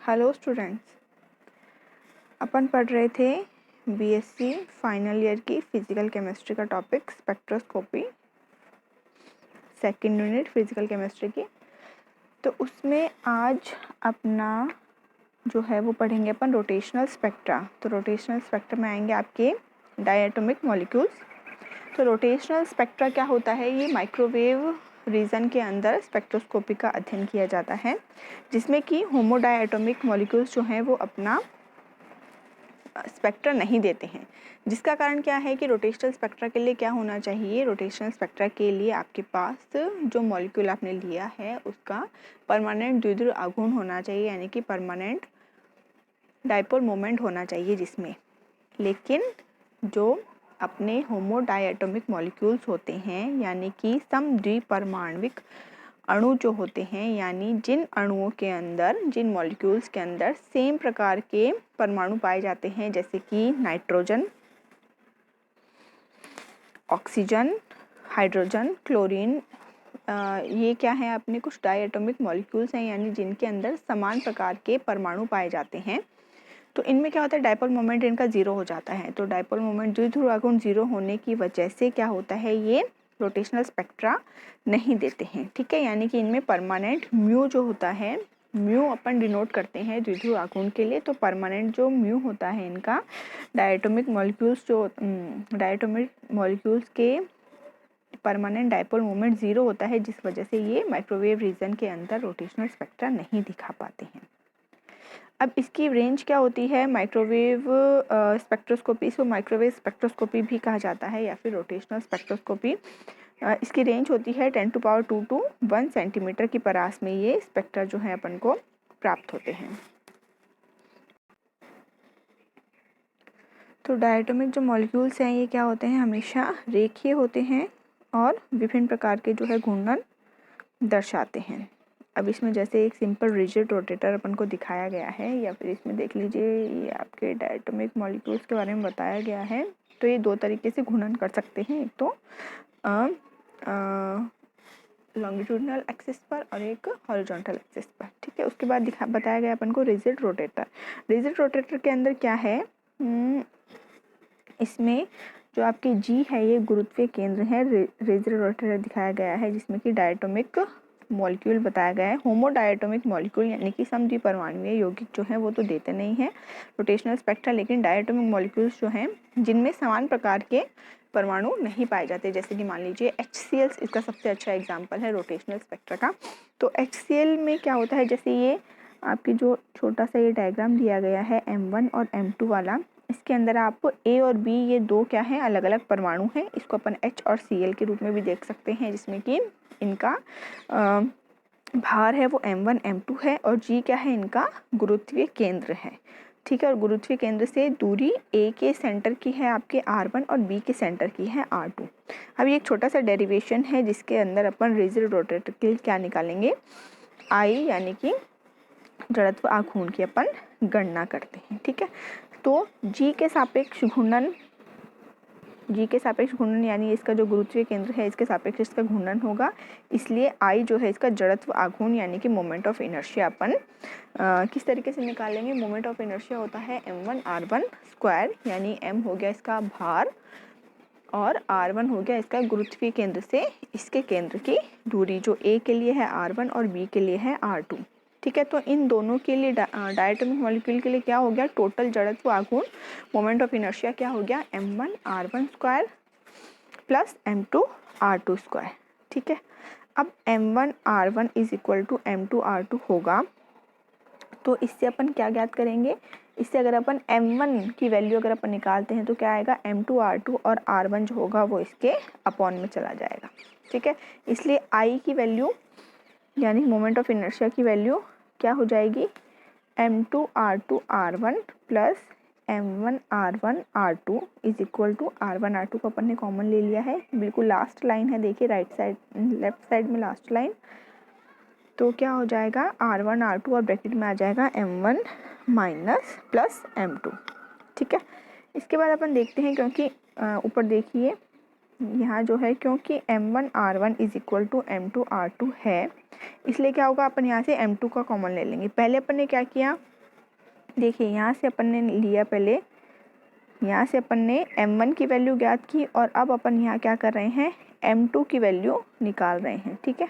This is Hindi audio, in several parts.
हेलो स्टूडेंट्स, अपन पढ़ रहे थे बीएससी फाइनल ईयर की फिजिकल केमिस्ट्री का topic spectroscopy, second unit physical chemistry की। तो उसमें आज अपना जो है वो पढ़ेंगे अपन रोटेशनल स्पेक्ट्रा। तो रोटेशनल स्पेक्ट्रा में आएंगे आपके डायटोमिक मॉलिक्यूल्स। तो रोटेशनल स्पेक्ट्रा क्या होता है? ये माइक्रोवेव रीजन के अंदर स्पेक्ट्रोस्कोपी का अध्ययन किया जाता है, जिसमें कि होमोडायटोमिक मॉलिक्यूल्स जो हैं वो अपना स्पेक्ट्रा नहीं देते हैं। जिसका कारण क्या है कि रोटेशनल स्पेक्ट्रा के लिए क्या होना चाहिए? रोटेशनल स्पेक्ट्रा के लिए आपके पास जो मॉलिक्यूल आपने लिया है उसका परमानेंट द्विध्रुव आघूर्ण होना चाहिए, यानी कि परमानेंट डाइपोल मोमेंट होना चाहिए जिसमें। लेकिन जो अपने होमोडायटोमिक मॉलिक्यूल्स होते हैं, यानी कि समद्विपरमाण्विक अणु जो होते हैं, यानी जिन अणुओं के अंदर, जिन मॉलिक्यूल्स के अंदर सेम प्रकार के परमाणु पाए जाते हैं, जैसे कि नाइट्रोजन, ऑक्सीजन, हाइड्रोजन, क्लोरीन, ये क्या है? अपने कुछ डायटोमिक मॉलिक्यूल्स हैं, यानी जिनके अंदर समान प्रकार के परमाणु पाए जाते हैं। तो इनमें क्या होता है? डाइपोल मोमेंट इनका जीरो हो जाता है। तो डाइपोल मोमेंट द्विध्रुव आघूर्ण जीरो होने की वजह से क्या होता है? ये रोटेशनल स्पेक्ट्रा नहीं देते हैं। ठीक है, यानी कि इनमें परमानेंट म्यू जो होता है, म्यू अपन डिनोट करते हैं द्विध्रुव आघूर्ण के लिए। तो परमानेंट जो म्यू होता है इनका, डायटोमिक मॉलिक्यूल्स के परमानेंट डाइपोल मोमेंट जीरो होता है, जिस वजह से ये माइक्रोवेव रीजन के अंदर रोटेशनल स्पेक्ट्रा नहीं दिखा पाते हैं। अब इसकी रेंज क्या होती है? माइक्रोवेव स्पेक्ट्रोस्कोपी, इसको माइक्रोवेव स्पेक्ट्रोस्कोपी भी कहा जाता है या फिर रोटेशनल स्पेक्ट्रोस्कोपी। इसकी रेंज होती है 10⁻² to 1 सेंटीमीटर की परास में ये स्पेक्ट्रा जो है अपन को प्राप्त होते हैं। तो डायटोमिक जो मॉलिक्यूल्स हैं ये क्या होते हैं? हमेशा रेखीय होते हैं और विभिन्न प्रकार के जो है घूर्णन दर्शाते हैं। अब इसमें जैसे एक सिंपल रिजिड रोटेटर अपन को दिखाया गया है, या फिर इसमें देख लीजिए ये आपके डायटोमिक मॉलिक्यूल्स के बारे में बताया गया है। तो ये दो तरीके से घूर्णन कर सकते हैं, एक तो लॉन्गिट्यूडनल एक्सिस पर और एक हॉरिजॉन्टल एक्सिस पर। ठीक है, उसके बाद बताया गया अपन को रिजिड रोटेटर। रिजिड रोटेटर के अंदर क्या है? इसमें जो आपके जी है ये गुरुत्वीय केंद्र है। रिजिड रोटेटर दिखाया गया है जिसमें कि डायटोमिक मॉलिक्यूल बताया गया है। होमोडायटोमिक मॉलिक्यूल यानी कि समद्विपरमाणुवीय यौगिक जो है वो तो देते नहीं है रोटेशनल स्पेक्ट्रा, लेकिन डायटोमिक मॉलिक्यूल्स जो हैं जिनमें समान प्रकार के परमाणु नहीं पाए जाते, जैसे कि मान लीजिए HCl इसका सबसे अच्छा एग्जाम्पल है रोटेशनल स्पेक्ट्रा का। तो HCl में क्या होता है? जैसे ये आपकी जो छोटा सा ये डायग्राम दिया गया है M1 और M2 वाला, इसके अंदर आपको A और B ये दो क्या है? अलग अलग परमाणु हैं। इसको अपन H और Cl के रूप में भी देख सकते हैं, जिसमें कि इनका भार है वो M1 M2 है और G क्या है? इनका गुरुत्वीय केंद्र है। ठीक है, और गुरुत्वीय केंद्र से दूरी A के सेंटर की है आपके R1 और B के सेंटर की है R2। अब ये एक छोटा सा डेरिवेशन है जिसके अंदर अपन रिजिड रोटेटर के लिए क्या निकालेंगे? I यानी कि जड़त्व आघूर्ण की अपन गणना करते हैं। ठीक है, तो G के सापेक्ष घूर्णन, यानी इसका जो गुरुत्वीय केंद्र है इसके सापेक्ष इसका घूर्णन होगा, इसलिए I जो है इसका जड़त्व आघूर्ण यानी कि मोमेंट ऑफ इनर्शिया अपन किस तरीके से निकालेंगे? मोमेंट ऑफ इनर्शिया होता है m1r1 स्क्वायर, यानी m हो गया इसका भार और r1 हो गया इसका गुरुत्वीय केंद्र से इसके केंद्र की दूरी, जो A के लिए है R1 और B के लिए है R2। ठीक है, तो इन दोनों के लिए डायटोमिक मॉलिक्यूल के लिए क्या हो गया? टोटल जड़त्व आघूर्ण मोमेंट ऑफ इनर्शिया क्या हो गया? m1r1 square plus m2r2 square. ठीक है, अब m1r1 is equal to m2r2 होगा, तो इससे अपन क्या ज्ञात करेंगे? इससे अगर अपन m1 की वैल्यू अगर अपन निकालते हैं तो क्या आएगा? m2r2 और r1 जो होगा वो इसके अपॉन में चला जाएगा। ठीक है, इसलिए I की वैल्यू यानी मोमेंट ऑफ इनर्शिया की वैल्यू क्या हो जाएगी? m2r2 r1 plus m1r1 r2 is equal to r1 r2 को अपन ने कॉमन ले लिया है, बिल्कुल लास्ट लाइन है, देखिए राइट साइड लेफ्ट साइड में लास्ट लाइन। तो क्या हो जाएगा? r1 r2 और ब्रैकेट में आ जाएगा m1 माइनस प्लस m2। ठीक है, इसके बाद अपन देखते हैं, क्योंकि ऊपर देखिए यहाँ जो है, क्योंकि m1r1 is equal to m2r2 है, इसलिए क्या होगा? अपन यहाँ से m2 का कॉमन ले लेंगे। पहले अपन ने क्या किया? देखिए यहाँ से अपन ने लिया, पहले यहाँ से अपन ने m1 की वैल्यू ज्ञात की और अब अपन यहाँ क्या कर रहे हैं, m2 की वैल्यू निकाल रहे हैं। ठीक है,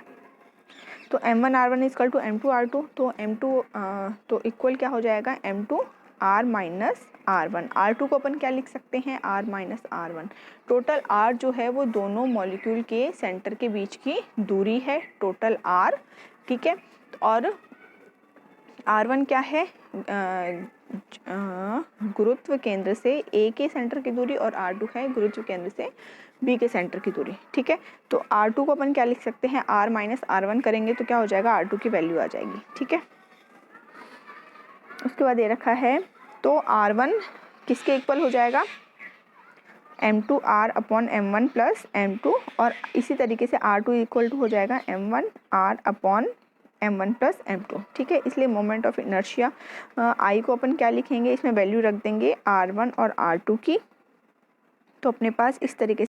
तो m1r1 इक्वल टू m2r2, तो m2 तो इक्वल क्या हो जाएगा, m2r माइनस r1। r2 को अपन क्या लिख सकते हैं, r minus r1। Total r जो है वो दोनों मॉलिक्यूल के सेंटर के बीच की दूरी है, टोटल r। ठीक है, और r1 क्या है, गुरुत्व केंद्र से a के सेंटर की दूरी, और r2 है गुरुत्व केंद्र से b के सेंटर की दूरी। ठीक है, तो r2 को अपन क्या लिख सकते हैं, r माइनस r1 करेंगे तो क्या हो जाएगा, r2 की वैल्यू आ जाएगी। ठीक है, उसके बाद ये रखा है, तो r1 किसके इक्वल हो जाएगा, m2r upon m1 plus m2, और इसी तरीके से r2 इक्वल टू हो जाएगा m1r upon m1 plus m2। ठीक है, इसलिए मोमेंट ऑफ इनर्शिया I को अपन क्या लिखेंगे, इसमें वैल्यू रख देंगे r1 और r2 की। तो अपने पास इस तरीके से